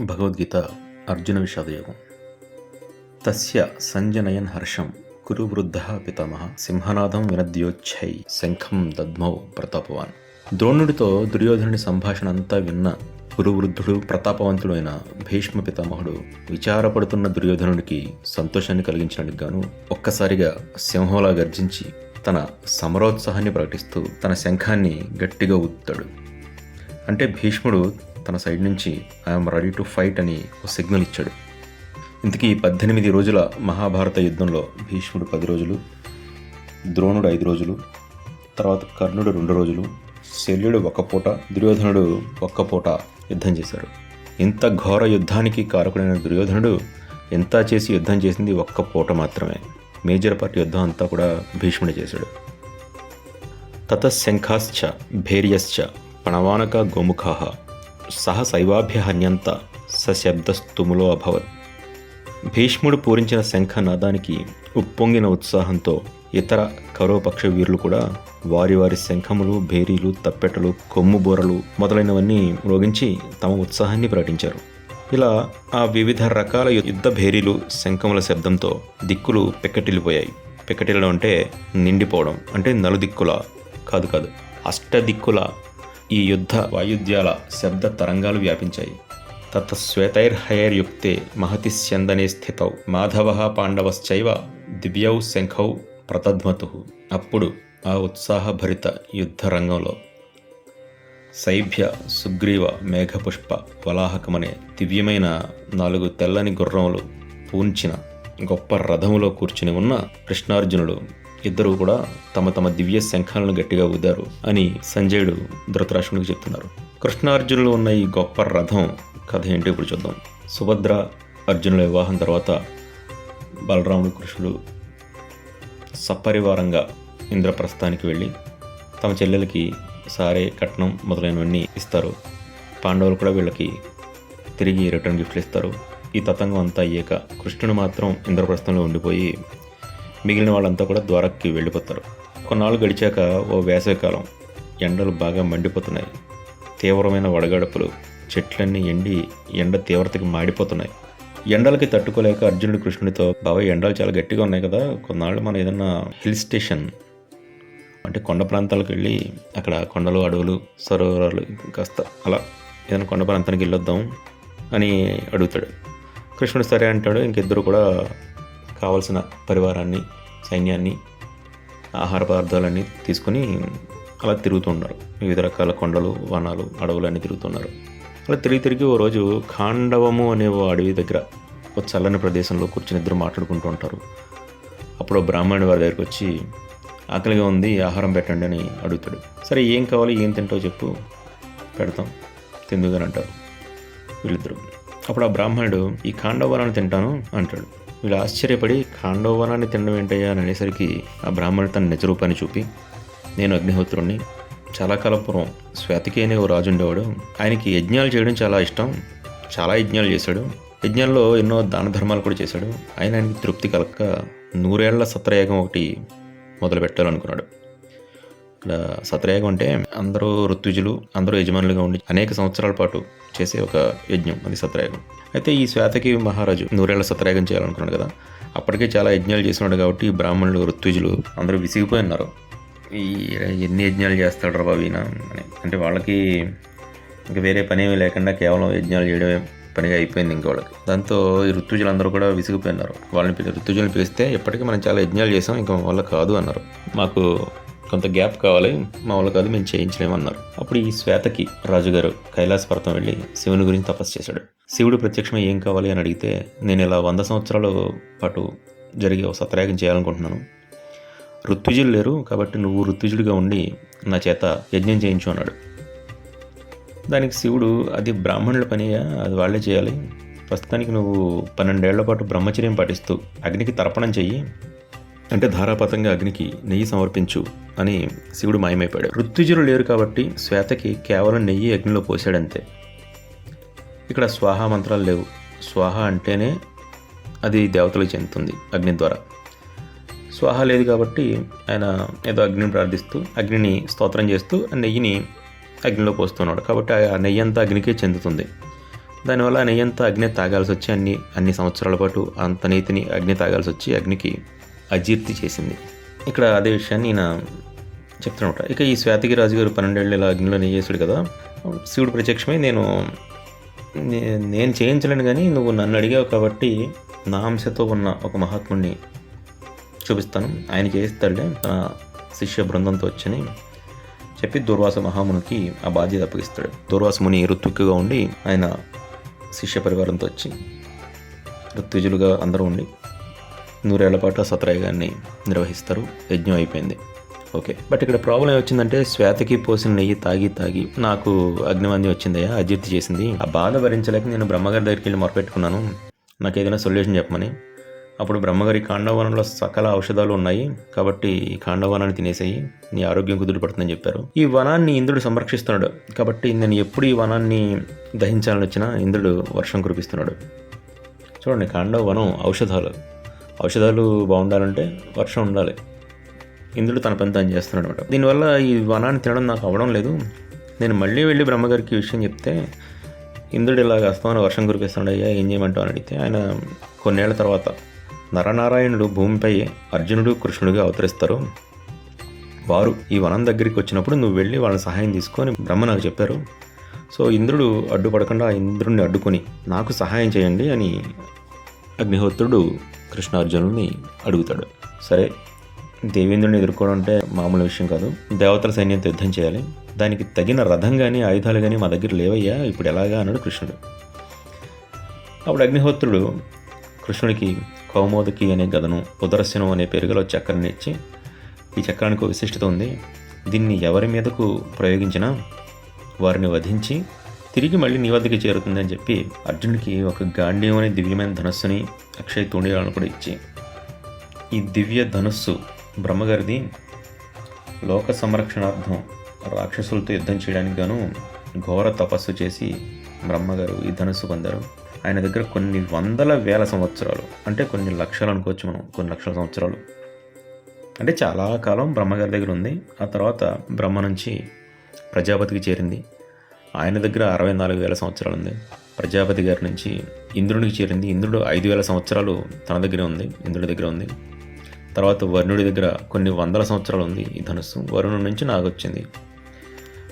భగవద్గీత అర్జున విషాదయోగం. తస్య సంజనయన్ హర్షం కురు వృద్ధః పితామహ సింహనాదం వినద్యోచ్ఛై శంఖం దద్మౌ ప్రతాపవాన్. ద్రోణుడితో దుర్యోధనుడి సంభాషణ అంతా విన్న కురువృద్ధుడు ప్రతాపవంతుడు అయిన భీష్మ పితామహుడు విచారపడుతున్న దుర్యోధనుడికి సంతోషాన్ని కలిగించడానికి గాను ఒక్కసారిగా సింహంలా గర్జించి తన సమరోత్సాహాన్ని ప్రకటిస్తూ తన శంఖాన్ని గట్టిగా ఊదుతాడు. అంటే భీష్ముడు తన సైడ్ నుంచి ఐఎమ్ రెడీ టు ఫైట్ అని ఒక సిగ్నల్ ఇచ్చాడు. ఇంతకీ 18 రోజుల మహాభారత యుద్ధంలో భీష్ముడు 10 రోజులు, ద్రోణుడు 5 రోజులు, తర్వాత కర్ణుడు 2 రోజులు, శల్యుడు 1 పూట, దుర్యోధనుడు 1 పూట యుద్ధం చేశారు. ఇంత ఘోర యుద్ధానికి కారకుడైన దుర్యోధనుడు ఎంత చేసి యుద్ధం చేసింది 1 పూట మాత్రమే. మేజర్ పార్ట్ యుద్ధం అంతా కూడా భీష్ముడే చేశాడు. తతశంఖాశ్చ భేర్యశ్చ పణవానక గోముఖాః సహ శైవాభ్య హన్యంత సశబ్దస్తుములో అభవత్. భీష్ముడు పూరించిన శంఖనాదానికి ఉప్పొంగిన ఉత్సాహంతో ఇతర కౌరవపక్ష వీరులు కూడా వారి వారి శంఖములు, భేరీలు, తప్పెటలు, కొమ్ము బోరలు మొదలైనవన్నీ మ్రోగించి తమ ఉత్సాహాన్ని ప్రకటించారు. ఇలా ఆ వివిధ రకాల యుద్ధ భేరీలు, శంఖముల శబ్దంతో దిక్కులు పెక్కటిల్లిపోయాయి. పెక్కటిల్లడం అంటే నిండిపోవడం, అంటే నలుదిక్కుల కాదు అష్టదిక్కుల ఈ యుద్ధ వాయుద్యాల శబ్ద తరంగాలు వ్యాపించాయి. తత్ శ్వేతైర్హయైర్యుక్తే మహతి స్యందనే స్థితౌ మాధవః పాండవశ్చైవ దివ్యౌ శంఖౌ ప్రతధ్మతుః. అప్పుడు ఆ ఉత్సాహభరిత యుద్ధ రంగంలో శైభ్య, సుగ్రీవ, మేఘపుష్ప, వలాహకమనే దివ్యమైన 4 తెల్లని గుర్రములు పూంచిన గొప్ప రథములో కూర్చుని ఉన్న కృష్ణార్జునుడు ఇద్దరూ కూడా తమ తమ దివ్య శంఖాలను గట్టిగా ఊదారు అని సంజయుడు ధృతరాష్ట్రునికి చెప్తున్నారు. కృష్ణార్జునులు ఉన్న ఈ గొప్ప రథం కథ ఏంటో ఇప్పుడు చూద్దాం. సుభద్ర అర్జునుల వివాహం తర్వాత బలరాముడు, కృష్ణుడు సపరివారంగా ఇంద్రప్రస్థానికి వెళ్ళి తమ చెల్లెలకి సారే, కట్నం మొదలైనవన్నీ ఇస్తారు. పాండవులు కూడా వీళ్ళకి తిరిగి రిటర్న్ గిఫ్ట్లు ఇస్తారు. ఈ తతంగం అంతా అయ్యాక కృష్ణుడు మాత్రం ఇంద్రప్రస్థంలో ఉండిపోయి మిగిలిన వాళ్ళంతా కూడా ద్వారక్కి వెళ్ళిపోతారు. కొన్నాళ్ళు గడిచాక ఓ వేసవికాలం, ఎండలు బాగా మండిపోతున్నాయి. తీవ్రమైన వడగడపులు, చెట్లన్నీ ఎండి ఎండ తీవ్రతకి మాడిపోతున్నాయి. ఎండలకి తట్టుకోలేక అర్జునుడు కృష్ణుడితో, బాబాయ్ ఎండలు చాలా గట్టిగా ఉన్నాయి కదా, కొన్నాళ్ళు మనం ఏదన్నా హిల్ స్టేషన్ అంటే కొండ ప్రాంతాలకు వెళ్ళి అక్కడ కొండలు, అడవులు, సరోవరాలు కాస్త అలా ఏదైనా కొండ ప్రాంతానికి వెళ్ళొద్దాం అని అడుగుతాడు. కృష్ణుడు సరే అంటాడు. ఇంకిద్దరు కూడా కావలసిన పరివారాన్ని, సైన్యాన్ని, ఆహార పదార్థాలన్నీ తీసుకొని అలా తిరుగుతున్నారు. వివిధ రకాల కొండలు, వనాలు, అడవులన్నీ తిరుగుతున్నారు. అలా తిరిగి ఓ రోజు ఖాండవము అనే ఓ అడవి దగ్గర ఒక చల్లని ప్రదేశంలో కూర్చుని ఇద్దరు మాట్లాడుకుంటూ ఉంటారు. అప్పుడు బ్రాహ్మణుడి వారి దగ్గరికి వచ్చి, ఆకలిగా ఉంది, ఆహారం పెట్టండి అని అడుగుతాడు. సరే ఏం కావాలి, ఏం తింటావు చెప్పు, పెడతాం, తిందుగాని అంటారు వీళ్ళిద్దరు. అప్పుడు ఆ బ్రాహ్మణుడు, ఈ ఖాండవనాన్ని తింటాను అంటాడు. వీళ్ళు ఆశ్చర్యపడి, ఖాండవనాన్ని తినడం ఏంటయ్యా అని అనేసరికి ఆ బ్రాహ్మణుడు తన నిజరూపాన్ని చూపి, నేను అగ్నిహోత్రుణ్ణి, చాలా కాలం పూర్వం శ్వేతకి అనే ఓ రాజు ఉండేవాడు. ఆయనకి యజ్ఞాలు చేయడం చాలా ఇష్టం, చాలా యజ్ఞాలు చేశాడు. యజ్ఞాల్లో ఎన్నో దాన ధర్మాలు కూడా చేశాడు. ఆయనకి తృప్తి కలక్క 100 ఏళ్ల సత్రయాగం ఒకటి మొదలు పెట్టాలనుకున్నాడు. ఇక్కడ సత్రయాగం అంటే అందరూ ఋత్విజులు, అందరూ యజమానులుగా ఉండి అనేక సంవత్సరాల పాటు చేసే ఒక యజ్ఞం, అది సత్రయాగం. అయితే ఈ శ్వేతకి మహారాజు 100 ఏళ్ల సత్రయాగం చేయాలనుకున్నాడు కదా. అప్పటికే చాలా యజ్ఞాలు చేసినాడు కాబట్టి బ్రాహ్మణులు, ఋత్విజులు అందరూ విసిగిపోయి ఉన్నారు. ఈ ఎన్ని యజ్ఞాలు చేస్తాడు బాబు ఈయన అని. అంటే వాళ్ళకి ఇంకా వేరే పని ఏమీ లేకుండా కేవలం యజ్ఞాలు చేయడమే పనిగా అయిపోయింది ఇంకా వాళ్ళకి. దాంతో ఈ ఋత్విజులందరూ కూడా విసిగిపోయినారు. ఋత్విజులను పిలిస్తే, ఎప్పటికీ మనం చాలా యజ్ఞాలు చేసాం, ఇంకా మా వల్ల కాదు అన్నారు. మాకు కొంత గ్యాప్ కావాలి, మా వల్ల కాదు, మేము చేయించలేమన్నారు. అప్పుడు ఈ శ్వేతకి రాజుగారు కైలాస పర్వతం వెళ్ళి శివుని గురించి తపస్సు చేశాడు. శివుడు ప్రత్యక్షమై ఏం కావాలి అని అడిగితే, నేను ఇలా 100 సంవత్సరాల పాటు జరిగే ఒక సత్రయాగం చేయాలనుకుంటున్నాను, ఋత్విజులు లేరు కాబట్టి నువ్వు ఋత్విజుడిగా ఉండి నా చేత యజ్ఞం చేయించు అన్నాడు. దానికి శివుడు, అది బ్రాహ్మణుల పనియా, అది వాళ్ళే చేయాలి, ప్రస్తుతానికి నువ్వు 12 ఏళ్ల పాటు బ్రహ్మచర్యం పాటిస్తూ అగ్నికి తర్పణం చెయ్యి, అంటే ధారాపాతంగా అగ్నికి నెయ్యి సమర్పించు అని శివుడు మాయమైపోయాడు. ఋత్విజులు లేరు కాబట్టి శ్వేతకి కేవలం నెయ్యి అగ్నిలో పోసాడంతే. ఇక్కడ స్వాహా మంత్రాలు లేవు. స్వాహ అంటేనే అది దేవతలకు చెందుతుంది అగ్ని ద్వారా. స్వాహ లేదు కాబట్టి ఆయన ఏదో అగ్నిని ప్రార్థిస్తూ, అగ్నిని స్తోత్రం చేస్తూ ఆ నెయ్యిని అగ్నిలో పోస్తున్నాడు. కాబట్టి ఆ నెయ్యి అంతా అగ్నికే చెందుతుంది. దానివల్ల ఆ నెయ్యి అంతా అగ్ని తాగాల్సి వచ్చి అన్ని సంవత్సరాల పాటు అంత నీతిని అగ్ని తాగాల్సి వచ్చి అగ్నికి అజీర్తి చేసింది. ఇక్కడ అదే విషయాన్ని ఈయన చెప్తున్నమాట. ఇక ఈ శ్వేతగిరి రాజు గారు 12 ఏళ్ళు ఇలా అగ్నిలో నెయ్యేసాడు కదా. శివుడు ప్రత్యక్షమై నేను చేయించలేను కానీ నువ్వు నన్ను అడిగావు కాబట్టి నా అంశతో ఉన్న ఒక మహాత్ముడిని చూపిస్తాను, ఆయన చేయిస్తాడులే తన శిష్య బృందంతో వచ్చని చెప్పి దూర్వాస మహామునికి ఆ బాధ్యత అప్పగిస్తాడు. దూర్వాస ముని ఋత్విక్కుగా ఉండి ఆయన శిష్య పరివారంతో వచ్చి ఋత్విజులుగా అందరూ ఉండి 100 ఏళ్ల పాటు ఆ సత్రయాగాన్ని నిర్వహిస్తారు. యజ్ఞం అయిపోయింది. ఓకే, బట్ ఇక్కడ ప్రాబ్లం ఏమొచ్చిందంటే శ్వేతకి పోసిన నెయ్యి తాగి నాకు అగ్నివంద్యం వచ్చిందయ్యా, అజీర్తి చేసింది. ఆ బాధ భరించలేక నేను బ్రహ్మగారి దగ్గరికి వెళ్ళి మొరపెట్టుకున్నాను, నాకు ఏదైనా సొల్యూషన్ చెప్పమని. అప్పుడు బ్రహ్మగారి కాండవనంలో సకల ఔషధాలు ఉన్నాయి కాబట్టి ఈ కాండవనాన్ని తినేసేయి, నీ ఆరోగ్యం కుదుటపడుతుందని చెప్పారు. ఈ వనాన్ని ఇంద్రుడు సంరక్షిస్తున్నాడు కాబట్టి నేను ఎప్పుడు ఈ వనాన్ని దహించాలని వచ్చినా ఇంద్రుడు వర్షం కురిపిస్తున్నాడు. చూడండి, కాండవనం ఔషధాలు బాగుండాలంటే వర్షం ఉండాలి. ఇంద్రుడు తన పని తాను చేస్తున్నాడు అనమాట. దీనివల్ల ఈ వనాన్ని తినడం నాకు అవ్వడం లేదు. నేను మళ్ళీ వెళ్ళి బ్రహ్మగారికి విషయం చెప్తే ఇంద్రుడు ఇలాగ అస్తమానం వర్షం కురిపిస్తున్నాడు, అయ్యా ఏం చేయమంటావు అని అడిగితే ఆయన కొన్నేళ్ల తర్వాత నరనారాయణుడు భూమిపై అర్జునుడు కృష్ణుడిగా అవతరిస్తారు. వారు ఈ వనం దగ్గరికి వచ్చినప్పుడు నువ్వు వెళ్ళి వాళ్ళ సహాయం తీసుకొని బ్రహ్మ నాకు చెప్పారు. సో ఇంద్రుడు అడ్డుపడకుండా ఆ ఇంద్రుడిని అడ్డుకొని నాకు సహాయం చేయండి అని అగ్నిహోత్రుడు కృష్ణార్జునుడిని అడుగుతాడు. సరే, దేవేంద్రుని ఎదుర్కోవడం అంటే మామూలు విషయం కాదు. దేవతల సైన్యంతో యుద్ధం చేయాలి, దానికి తగిన రథం కానీ ఆయుధాలు కానీ మా దగ్గర లేవయ్యా, ఇప్పుడు ఎలాగా అన్నాడు కృష్ణుడు. అప్పుడు అగ్నిహోత్రుడు కృష్ణుడికి కౌమోదకి అనే గదను, ఉదరస్యను అనే పేరుగల చక్రాన్ని ఇచ్చి, ఈ చక్రానికి ఒక విశిష్టత ఉంది, దీన్ని ఎవరి మీదకు ప్రయోగించినా వారిని వధించి తిరిగి మళ్ళీ నీ వద్దకి చేరుతుంది అని చెప్పి అర్జునుడికి ఒక గాంధీయం అనే దివ్యమైన ధనస్సుని అక్షయ తూణీలను కూడా ఇచ్చి, ఈ దివ్య ధనుస్సు బ్రహ్మగారిది లోక సంరక్షణార్థం రాక్షసులతో యుద్ధం చేయడానికి గాను ఘోర తపస్సు చేసి బ్రహ్మగారు ఈ ధనుస్సు పొందారు. ఆయన దగ్గర కొన్ని వందల వేల సంవత్సరాలు, అంటే కొన్ని లక్షలు అనుకోవచ్చు మనం, కొన్ని లక్షల సంవత్సరాలు అంటే చాలా కాలం బ్రహ్మగారి దగ్గర ఉంది. ఆ తర్వాత బ్రహ్మ నుంచి ప్రజాపతికి చేరింది, ఆయన దగ్గర 64,000 సంవత్సరాలు ఉంది. ప్రజాపతి గారి నుంచి ఇంద్రుడికి చేరింది, ఇంద్రుడు 5,000 సంవత్సరాలు తన దగ్గరే ఉంది, ఇంద్రుడి దగ్గర ఉంది. తర్వాత వరుణుడి దగ్గర కొన్ని వందల సంవత్సరాలు ఉంది ఈ ధనుస్సు, వరుణుడి నుంచి నాకు వచ్చింది.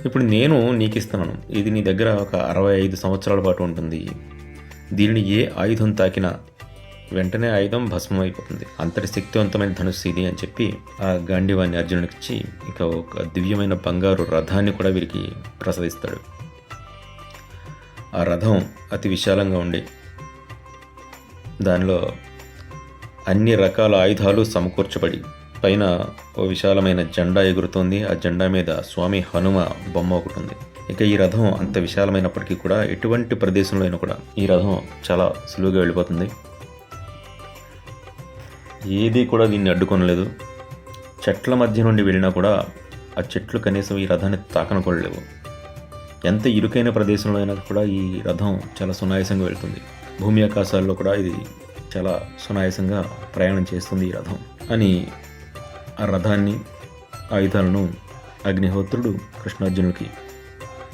ఇప్పుడు నేను నీకు ఇస్తున్నాను, ఇది నీ దగ్గర ఒక 65 సంవత్సరాల పాటు ఉంటుంది. దీనిని ఏ ఆయుధం తాకినా వెంటనే ఆయుధం భస్మం అయిపోతుంది, అంతటి శక్తివంతమైన ధనుస్సు ఇది అని చెప్పి ఆ గాంధీవాన్ని అర్జునుడికి ఇచ్చి ఇక ఒక దివ్యమైన బంగారు రథాన్ని కూడా వీరికి ప్రసాదిస్తాడు. ఆ రథం అతి విశాలంగా ఉండి దానిలో అన్ని రకాల ఆయుధాలు సమకూర్చబడి పైన ఓ విశాలమైన జెండా ఎగురుతోంది. ఆ జెండా మీద స్వామి హనుమ బొమ్మ ఒకటి ఉంది. ఇక ఈ రథం అంత విశాలమైనప్పటికీ కూడా ఎటువంటి ప్రదేశంలో అయినా కూడా ఈ రథం చాలా సులువుగా వెళ్ళిపోతుంది. ఏది కూడా దీన్ని అడ్డుకొనలేదు. చెట్ల మధ్య నుండి వెళ్ళినా కూడా ఆ చెట్లు కనీసం ఈ రథాన్ని తాకనకూడలేవు. ఎంత ఇరుకైన ప్రదేశంలో అయినా కూడా ఈ రథం చాలా సునాయాసంగా వెళ్తుంది. భూమి ఆకాశాల్లో కూడా ఇది చాలా సునాయాసంగా ప్రయాణం చేస్తుంది ఈ రథం అని ఆ రథాన్ని ఆయుధాలను అగ్నిహోత్రుడు కృష్ణార్జునుడికి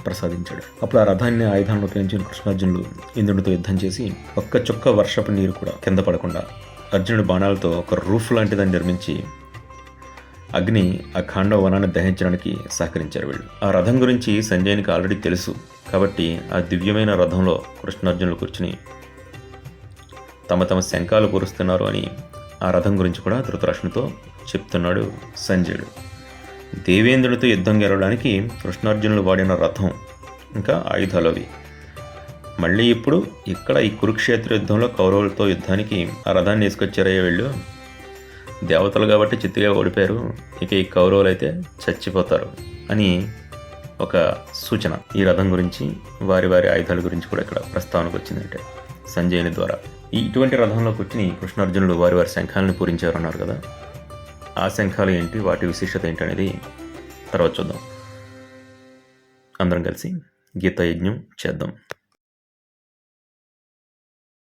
ప్రసాదించాడు. అప్పుడు ఆ రథాన్ని ఆయుధాలను ఉపయోగించిన కృష్ణార్జునులు ఇంద్రుడితో యుద్ధం చేసి ఒక్క చుక్క వర్షపు నీరు కూడా కింద పడకుండా అర్జునుడి బాణాలతో ఒక రూఫ్ లాంటిదాన్ని నిర్మించి అగ్ని ఆ ఖాండవ వనాన్ని దహించడానికి సహకరించారు వీళ్ళు. ఆ రథం గురించి సంజయునికి ఆల్రెడీ తెలుసు కాబట్టి ఆ దివ్యమైన రథంలో కృష్ణార్జునులు కూర్చుని తమ శంఖాలు పూరుస్తున్నారు అని ఆ రథం గురించి కూడా ధృతరాష్ట్రునితో చెప్తున్నాడు సంజయుడు. దేవేంద్రుడితో యుద్ధం గెలవడానికి కృష్ణార్జునులు వాడిన రథం ఇంకా ఆయుధాలు అవి. మళ్ళీ ఇప్పుడు ఇక్కడ ఈ కురుక్షేత్ర యుద్ధంలో కౌరవులతో యుద్ధానికి ఆ రథాన్ని వేసుకొచ్చారయ్యే వీళ్ళు. దేవతలు కాబట్టి చిత్తుగా ఓడిపోయారు, ఇక ఈ కౌరవులు అయితే చచ్చిపోతారు అని ఒక సూచన ఈ రథం గురించి వారి ఆయుధాల గురించి కూడా ఇక్కడ ప్రస్తావనకు వచ్చిందంటే సంజయుని ద్వారా. ఇటువంటి రథంలో కూర్చుని కృష్ణార్జునులు వారి శంఖాలను పూరించారు అన్నారు కదా, ఆ శంఖాలు ఏంటి, వాటి విశిష్టత ఏంటి అనేది తర్వాత చూద్దాం. అందరం కలిసి గీతా యజ్ఞం చేద్దాం.